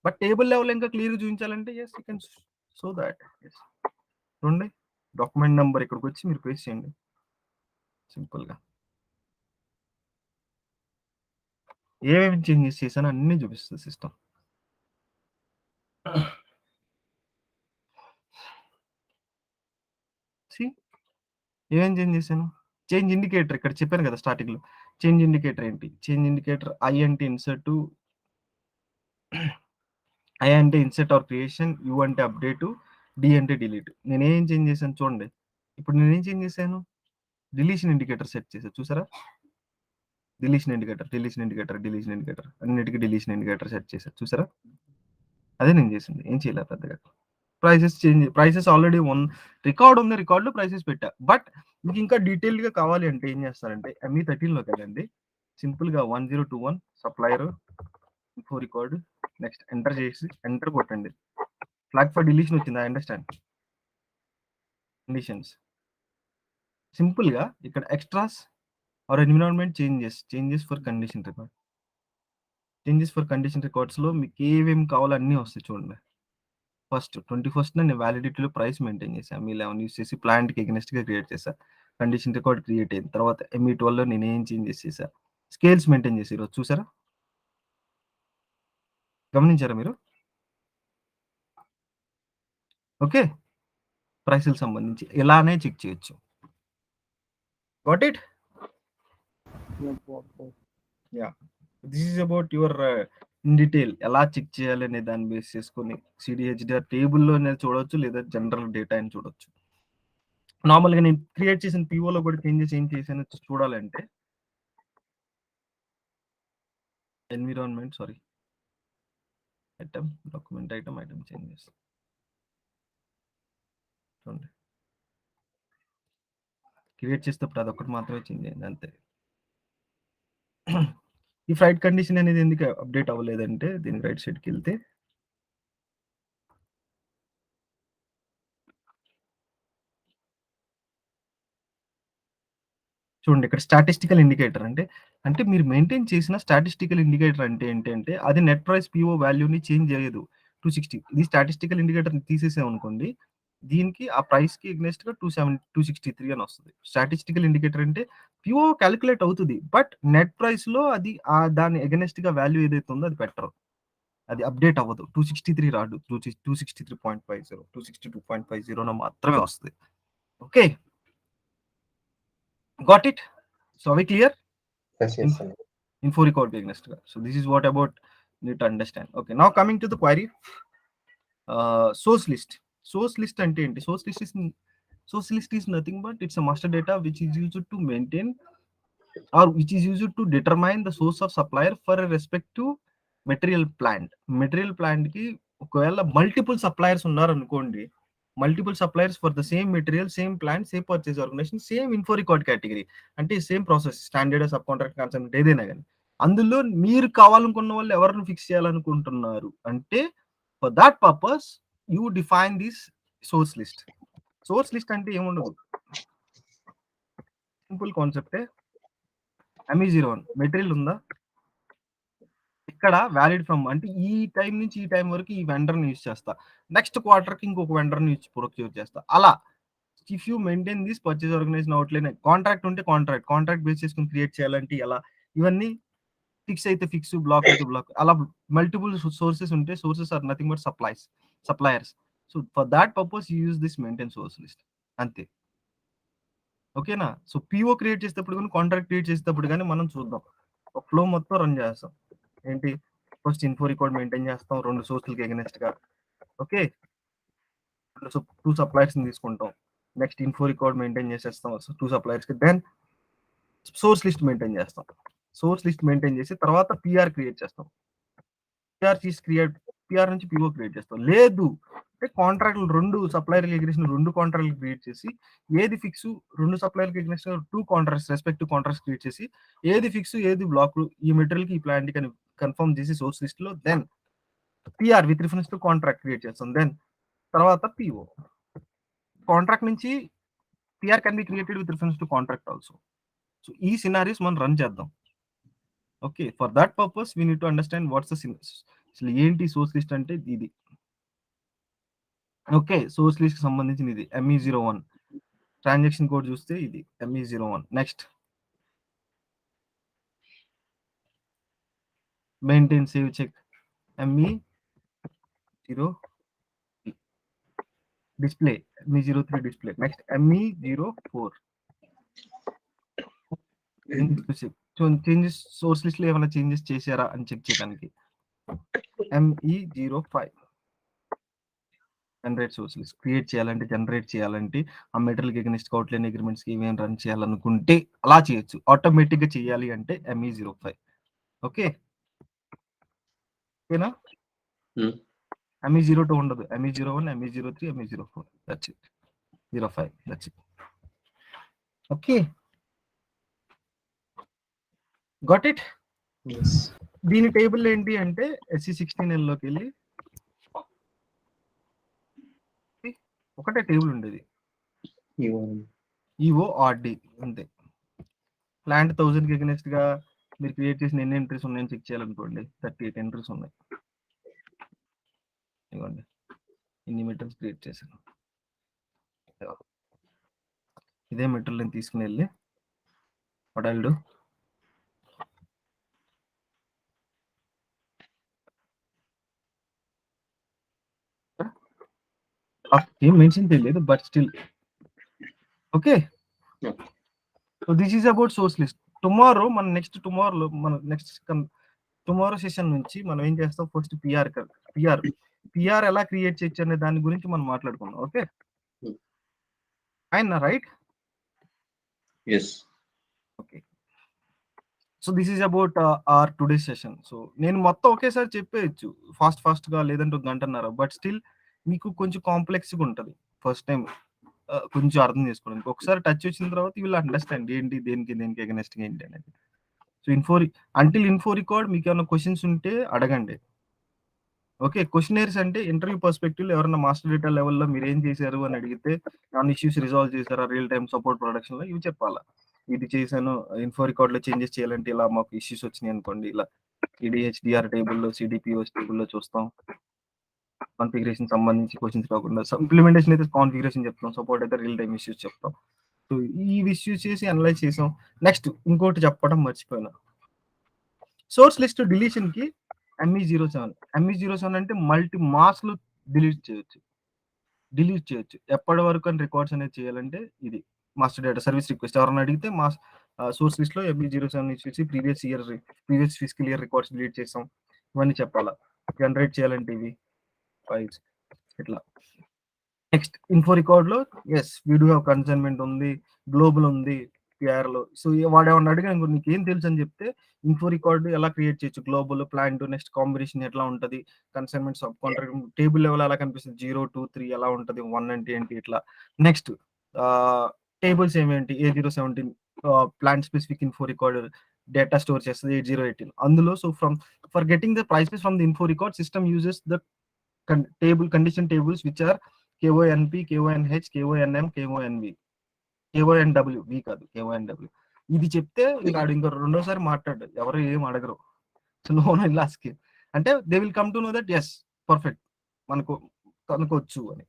బట్ టేబుల్ లెవెల్ ఇంకా క్లియర్ గా చూపించాలంటే yes you can show that. చూడండి, డాక్యుమెంట్ నెంబర్ ఇక్కడికి వచ్చి మీరు పేస్ట్ చేయండి సింపుల్ గా. ఏమేమి చేంజెస్ చేశానో అన్ని చూపిస్తుంది సిస్టమ్. ఏమేం చేంజ్ చేశాను? చేంజ్ ఇండికేటర్ ఇక్కడ చెప్పాను కదా స్టార్టింగ్ లో. చేంజ్ ఇండికేటర్ ఏంటి? చేంజ్ ఇండికేటర్ ఐ అంటే ఇన్సర్ట్, ఐ అంటే ఇన్సర్ట్ ఆర్ క్రియేషన్, యూ అంటే అప్డేట్, డి అంటే డిలీట్. నేను ఏం చేంజ్ చేశాను చూడండి. ఇప్పుడు నేను ఏం చేంజ్ చేశాను? డిలీషన్ ఇండికేటర్ సెట్ చేశాను, చూసారా? డిలీషన్ ఇండికేటర్ అన్నిటికీ డిలీషన్ ఇండికేటర్ సెట్ చేశారు, చూసారా? అదే నేను చేసింది, ఏం చేయలేదు పెద్దగా. ప్రైసెస్ ఆల్రెడీ రికార్డ్ ఉంది, రికార్డ్ లో ప్రైసెస్ పెట్టా. బట్ మీకు ఇంకా డీటెయిల్ గా కావాలి అంటే ఏం చేస్తారంటే ME13 లోకి వెళ్ళండి. సింపుల్గా 1021 supplier info record next enter చేసి ఎంటర్ కొట్టండి. ఫ్లాగ్ ఫర్ డిలీషన్ వచ్చింది. I understand conditions. సింపుల్గా ఇక్కడ extras or environment changes for condition record. Changes for condition రికార్డ్స్లో మీకు ఏమేమి కావాలో అన్నీ వస్తాయి చూడండి. ఫస్ట్ 21st నేను వ్యాలిడిటీలో ప్రైస్ మెయింటైన్ చేశాను. మీ 11 యూస్ చేసి ప్లాంట్కి ఎగ్నెస్ట్గా క్రియేట్ చేశాను. కండిషన్ రికార్డ్ క్రియేట్ అయింది. తర్వాత ME12లో నేను ఏం చేంజెస్ చేశాను. స్కేల్స్ మెయింటైన్ చేసి ఈరోజు చూసారా, గమనించారా మీరు? ఓకే, ప్రైస్కి సంబంధించి ఇలానే చెక్ చేయొచ్చు. Got it? Yeah, this is about your in detail ఎలా చెక్ చేయాలి అనే దాన్ని బేస్ చేసుకొని CDHDR టేబుల్లో అనేది చూడవచ్చు, లేదా జనరల్ డేటా అని చూడొచ్చు. నార్మల్గా నేను క్రియేట్ చేసిన POలో కూడా చేంజెస్ ఏం చేశానో చూడాలంటే environment item document item changes చూడండి. క్రియేట్ చేసేటప్పుడు అదొకటి మాత్రమే చేంజ్ అయింది అంతే. ఈ ఫ్లైట్ కండిషన్ అనేది ఎందుకు అప్డేట్ అవ్వలేదంటే దీనికి రైట్ సైడ్కి వెళ్తే చూడండి, ఇక్కడ స్టాటిస్టికల్ ఇండికేటర్ అంటే మీరు మెయింటైన్ చేసిన స్టాటిస్టికల్ ఇండికేటర్ అంటే ఏంటంటే అది నెట్ ప్రైస్ PO వాల్యూని చేంజ్ చేయదు. 260 ఇది స్టాటిస్టికల్ ఇండికేటర్ తీసేసామనుకోండి, దీనికి ఆ ప్రైస్కి ఎగ్నెస్ట్గా 263 అని వస్తుంది. స్టాటిస్టికల్ ఇండికేటర్ అంటే PO క్యాలిక్యులేట్ అవుతుంది, బట్ నెట్ ప్రైస్లో అది దాని ఎగనెస్ట్గా వాల్యూ ఏదైతే ఉందో అది పెట్టరు, అది అప్డేట్ అవ్వదు. 263 రాదు, 263.50 262.50 మాత్రమే వస్తుంది. Okay, got it? సో అవి clear? Yes, yes, Sunny. Info record against. So this is what about need to understand. Okay, now coming to the query. Source list. Source list and source list is nothing but it's a master data which is used to maintain or which is used to determine the source of supplier for a respective material plant. Material plant ki ఒకవేళ multiple suppliers ఉన్నారనుకోండి, multiple suppliers for the same material, same plant, same purchase organisation, same info record category, అంటే same process, standard subcontract concept ఏదైనా కానీ, అందులో మీరు కావాలనుకున్న వాళ్ళు ఎవరిని ఫిక్స్ చేయాలనుకుంటున్నారు అంటే for that purpose you define this source list. Source list అంటే ఏముండదు, సింపుల్ కాన్సెప్టే. ME01 మెటీరియల్ ఉందా, ఇక్కడ వ్యాలిడ్ ఫ్రమ్ అంటే ఈ టైం నుంచి ఈ టైం వరకు ఈ వెండర్ని యూజ్ చేస్తా, నెక్స్ట్ క్వార్టర్కి ఇంకొక వెండర్ని ప్రొక్యూర్ చేస్తా. అలా if you maintain this purchase organisation outline, contract ఉంటే కాంట్రాక్ట్ బేస్ చేసుకుని క్రియేట్ చేయాలంటే ఎలా, ఇవన్నీ ఫిక్స్ అయితే ఫిక్స్, బ్లాక్ అయితే బ్లాక్, అలా మల్టిపుల్ సోర్సెస్ ఉంటే sources or nothing but suppliers. So for that purpose you use this maintain source list అంతే. ఓకేనా? సో PO క్రియేట్ చేసేటప్పుడు కానీ కాంట్రాక్ట్ క్రియేట్ చేసేటప్పుడు కానీ మనం చూద్దాం, ఒక ఫ్లో మొత్తం రన్ చేస్తాం. ఏంటి, ఫస్ట్ ఇన్ఫో రికార్డ్ మెయింటైన్ చేస్తాం 2 సోర్స్లకి ఎగనెస్ట్ గా. ఓకే, 2 సప్లయర్స్ తీసుకుంటాం. నెక్స్ట్ ఇన్ఫో రికార్డ్ మెయింటైన్ చేసేస్తాం 2 సప్లయర్స్ కి. దెన్ సోర్స్ లిస్ట్ మెయింటైన్ చేస్తాం. సోర్స్ లిస్ట్ మెయింటైన్ చేసి తర్వాత PR క్రియేట్ చేస్తాం. PR నుంచి PO క్రియేట్ చేస్తాం. లేదు అంటే కాంట్రాక్ట్లు 2 సప్లయర్లు ఎగ్రేషన్ 2 కాంట్రాక్ట్లు క్రియేట్ చేసి ఏది fix, 2 సప్లయర్కి aggression 2 contracts respective contracts create చేసి ఏది ఫిక్స్ ఏది బ్లాక్ ఈ మెటీరియల్ కి ఈ ప్లాంట్ కి కన్ఫర్మ్ చేసి సోర్స్ లిస్ట్ లో then PR with reference to contract create చేస్తాం. దెన్ తర్వాత PO. కాంట్రాక్ట్ నుంచి PR can be created with reference to contract also. So ఈ సినారీస్ మనం రన్ చేద్దాం. Okay, for that purpose we need to understand what's the అసలు ఏంటి source list అంటే ఇది. ఓకే, సోర్స్ లిస్ట్ కి సంబంధించిన ఇది ME01 ట్రాన్సాక్షన్ కోడ్ చూస్తే ఇది ME01. Next maintain save check ME0 display, ME03 display. Next ME04 changes source list లో ఏమైనా చేంజెస్ చేశారా అని చెక్ చేయడానికి. ME05 generate source list create చేయాలంటే జనరేట్ చేయాలంటే ఆ మెటీరియల్ ఎగ్నెస్ట్ అవుట్లైన్ అగ్రిమెంట్స్ ఏమేమి రన్ చేయాలనుకుంటే అలా చేయొచ్చు. ఆటోమేటిక్ గా చేయాలి అంటే ME05. ఓకే, ఓకేనా? Hmm. ME02 ఉండదు, ME01, ME03, ME04, that's it. 05, that's it. Okay, got it. Yes. దీని టేబుల్ ఏంటి అంటే SC16L లోకి వెళ్ళి ఒకటే టేబుల్ ఉండేది, You. EORD అంతే. ప్లాంట్ 1000కి ఎగనెస్ట్ గా మీరు క్రియేట్ చేసిన ఎన్ని ఎంట్రీస్ ఉన్నాయని చెక్ చేయాలనుకోండి, 38 ఎంట్రీస్ ఉన్నాయి. ఇవ్వండి, ఇన్ని మెటీరియల్స్ క్రియేట్ చేశాను. ఇదే మెటీరియల్ నేను తీసుకుని వెళ్ళి వడాల్డు ఏం మెన్షన్ చేయలేదు, but still okay. Yeah. So this is about source list. Tomorrow మన నెక్స్ట్ టుమారో సెషన్ నుంచి మనం ఏం చేస్తాం, ఫస్ట్ పిఆర్ పిఆర్ ఎలా క్రియేట్ చేయొచ్చు అనే దాని గురించి మనం మాట్లాడుకుందాం. Okay, Hmm. అయినా right. Yes. Okay, so this is about our today session. So నేను మొత్తం ఒకేసారి చెప్పేయచ్చు ఫాస్ట్ గా, లేదంటే ఒక గంటన్నర, బట్ స్టిల్ మీకు కొంచెం కాంప్లెక్స్గా ఉంటుంది ఫస్ట్ టైం కొంచెం అర్థం చేసుకోవడానికి. ఒకసారి టచ్ వచ్చిన తర్వాత యూ విల్ అండర్స్టాండ్ ఏంటి, దేనికి దేనికి అగెనెస్ట్ ఏంటి అనేది. సో ఇన్ఫో రికార్డ్ మీకు ఏమైనా క్వశ్చన్స్ ఉంటే అడగండి. ఓకే, క్వశ్చనర్స్ అంటే ఇంటర్వ్యూ పర్స్పెక్టివ్ ఎవరైనా మాస్టర్ డేటా లెవెల్లో మీరు ఏం చేశారు అని అడిగితే, ఏమైనా ఇష్యూస్ రిజాల్వ్ చేశారా రియల్ టైమ్ సపోర్ట్ ప్రొడక్షన్ లో, ఇవి చెప్పాలా. ఇది చేశాను, ఇన్ఫో రికార్డ్ లో చేంజెస్ చేయాలంటే ఇలా మాకు ఇష్యూస్ వచ్చినాయి అనుకోండి, ఇలా ఈడిహెచ్డిఆర్ టేబుల్లో సిడిపిఓస్ టేబుల్లో చూస్తాం. కాన్ఫిగరేషన్ సంబంధించి క్వశ్చన్స్ కాకుండా ఇంప్లిమెంటేషన్ అయితే కాన్ఫిగరేషన్ చెప్తాం, సపోర్ట్ అయితే రియల్ టైమ్ ఇష్యూస్ చెప్తాం. సో ఈ ఇష్యూస్ చేసి అనలైజ్ చేసాం. నెక్స్ట్ ఇంకోటి చెప్పడం మర్చిపోయినా, సోర్స్ లిస్ట్ డిలీషన్ కి ME07 అంటే మల్టీ మాస్లు డిలీట్ చేయొచ్చు ఎప్పటి వరకు అని రికార్డ్స్ అనేది చేయాలంటే, ఇది మాస్టర్ డేటా సర్వీస్ రిక్వెస్ట్ ఎవరైనా అడిగితే మా సోర్స్ లిస్ట్ లో ME07 ఇచ్చేసి previous physical year records delete చేసాం, ఇవన్నీ చెప్పాలా. జనరేట్ చేయాలంటే ఇవి ఫైల్స్ ఇట్లా. నెక్స్ట్ ఇన్ఫో రికార్డ్ లో as we do have consignment ఉంది, గ్లోబల్ ఉంది పిఆర్ లో. సో వాడు ఏమన్నా అడిగాను నీకు ఏం తెలుసు అని చెప్తే, ఇన్ఫో రికార్డ్ ఎలా క్రియేట్ చేయొచ్చు, గ్లోబల్ ప్లాంట్ నెక్స్ట్ కాంబినేషన్ ఎట్లా ఉంటుంది, consignment subcontract table level ఎలా కనిపిస్తుంది, 0 2 3 ఎలా ఉంటుంది, 1 అంటే ఏంటి ఇట్లా. నెక్స్ట్ టేబుల్స్ ఏమేంటి, A017 plant specific info record data store చేస్తుంది, 8018 అందులో. So for getting the prices from the info record system uses the condition tables which are KONP, KONH, KONM, KONV, KONW, V కాదు KONW. ఇది చెప్తే ఇంకా ఇంకో రెండోసారి మాట్లాడు, ఎవరు ఏం అడగరు. సో నో లాస్కి అంటే they will come to know that as perfect మనకు కనుకోవచ్చు అని.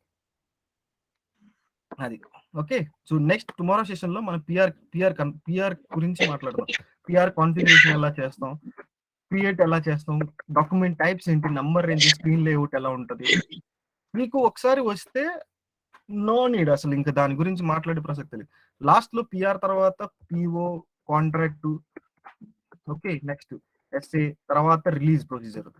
అది okay. So next tomorrow session లో మనం పిఆర్ గురించి మాట్లాడదాం. పిఆర్ కాన్ఫిగరేషన్ ఎలా చేస్తాం, క్రియేట్ ఎలా చేస్తాం, డాక్యుమెంట్ టైప్స్ ఏంటి, నంబర్ రేంజ్, స్క్రీన్ లేఅవుట్ ఎలా ఉంటుంది. మీకు ఒకసారి వస్తే నో నీడ్ అసలు ఇంకా దాని గురించి మాట్లాడే ప్రసక్తి లేదు. లాస్ట్ లో పిఆర్ తర్వాత PO contract, okay. Next SA తర్వాత release procedure,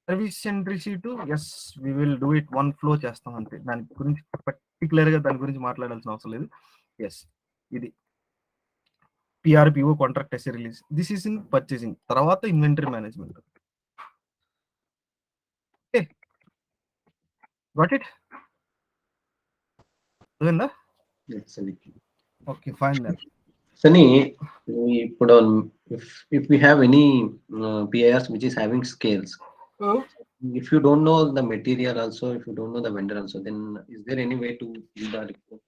service and receipt. Yes we will do it one flow చేస్తాం అంతే, దాని గురించి పర్టికులర్ గా దాని గురించి మాట్లాడాల్సిన అవసరం లేదు. ఎస్ ఇది PR PO contract SA release. This is in purchasing. తర్వాత inventory management. Okay, got it. అర్థమైందా? Absolutely. Okay fine then. Sunny, we put on if we have any PIRs which is having scales. If you don't know the material also, if you don't know the vendor also, then is there any way to build the report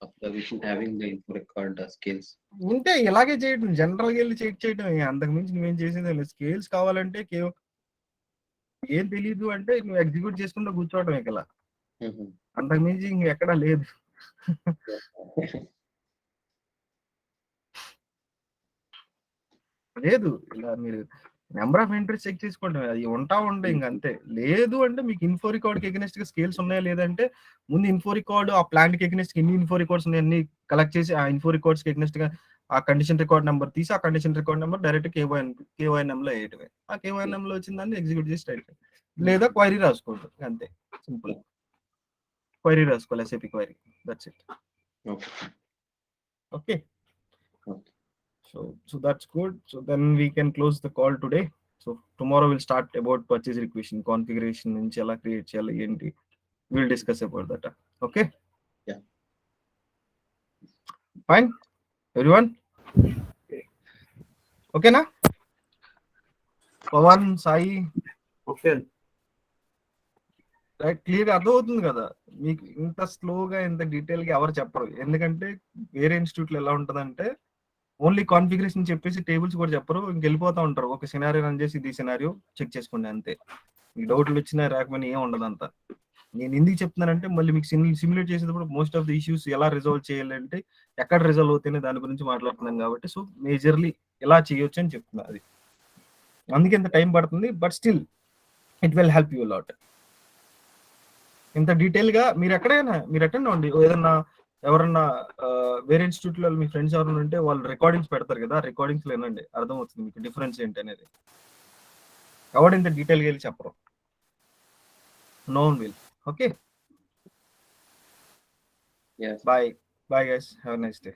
of the which is having the info record scales? ఉంటే ఇలాగే చేయడం, general గా వెళ్ళి check చేయడం, అంతకు మించి నువ్వేం చేసేది లేదు. స్కేల్స్ కావాలంటే ఏం తెలియదు అంటే నువ్వు ఎగ్జిక్యూట్ చేసుకుంటూ కూర్చోవడం ఇలా, Mhm. అంతకు మించి ఇంకెక్కడా లేదు. లేదు, ఇలా మీరు నెంబర్ ఆఫ్ ఎంట్రీస్ చెక్ చేసుకోవడం, అది ఉంటాయి ఇంక అంతే. లేదు అంటే మీకు ఇన్ఫో రికార్డ్ కి ఎగనెస్ట్ గా స్కేల్స్ ఉన్నాయా లేదంటే, ముందు ఇన్ఫో రికార్డ్ ఆ ప్లాంట్ కి ఎగనెస్ట్ ఎన్ని ఇన్ఫో రికార్డ్స్ ఉన్నాయి అన్ని కలెక్ట్ చేసి, ఆ ఇన్ఫో రికార్డ్స్ కి ఎగనెస్ట్ గా ఆ కండిషన్ రికార్డ్ నెంబర్ తీసి, ఆ కండిషన్ రికార్డ్ నెంబర్ డైరెక్ట్ కేవైఎన్ఎం లో వేయటమే. ఆ కేవైఎన్ఎం లో వచ్చిన దాన్ని ఎగ్జిక్యూట్ చేసి రైట్, లేదా క్వైరీ రాసుకోవద్దు అంతే, సింపుల్. క్వైరీ రాసుకోవాలి, SAP query, that's it. Okay. Okay, Okay. so that's good. So then we can close the call today. So tomorrow we'll start about purchase requisition configuration నుంచి ఎలా create చేయాలి ఏంటి, we'll discuss about that. Okay, Yeah. fine everyone. ఓకేనా? Pawan, Sai, okay. Right, క్లియర్గా అర్థమవుతుంది కదా మీకు? ఇంత స్లోగా ఇంత డీటెయిల్గా ఎవరు చెప్పరు. ఎందుకంటే వేరే ఇన్స్టిట్యూట్లో ఎలా ఉంటుందంటే ఓన్లీ కాన్ఫిగరేషన్ చెప్పేసి టేబుల్స్ కూడా చెప్పరు, ఇంకెళ్ళిపోతా ఉంటారు. ఒక సినారియో రన్ చేసి ఇది సినారియో చెక్ చేసుకోండి అంతే. మీకు డౌట్లు వచ్చినా రాకపోయినా ఏం ఉండదు అంతా. నేను ఎందుకు చెప్తున్నానంటే మళ్ళీ మీకు సిమ్యులేట్ చేసేటప్పుడు మోస్ట్ ఆఫ్ ది ఇష్యూస్ ఎలా రిజాల్వ్ చేయాలి అంటే ఎక్కడ రిజాల్వ్ అవుతాయనే దాని గురించి మాట్లాడుతున్నాం కాబట్టి, సో మేజర్లీ ఎలా చేయొచ్చు అని చెప్తున్నా. అది అందుకే ఇంత టైం పడుతుంది, but still it will help you lot. ఇంత డీటెయిల్ గా మీరు అటెండ్ అవ్వండి. ఏదన్నా ఎవరన్నా వేరే ఇన్స్టిట్యూట్ లో మీ ఫ్రెండ్స్ ఎవరైనా ఉంటే వాళ్ళు రికార్డింగ్స్ పెడతారు కదా, రికార్డింగ్స్ వినండి, అర్థమవుతుంది మీకు డిఫరెన్స్ ఏంటి అనేది. ఎవరు ఇంత డీటెయిల్ గా వెళ్ళి చెప్పరు. No one will. Okay, Yes. Bye bye guys, have a nice day.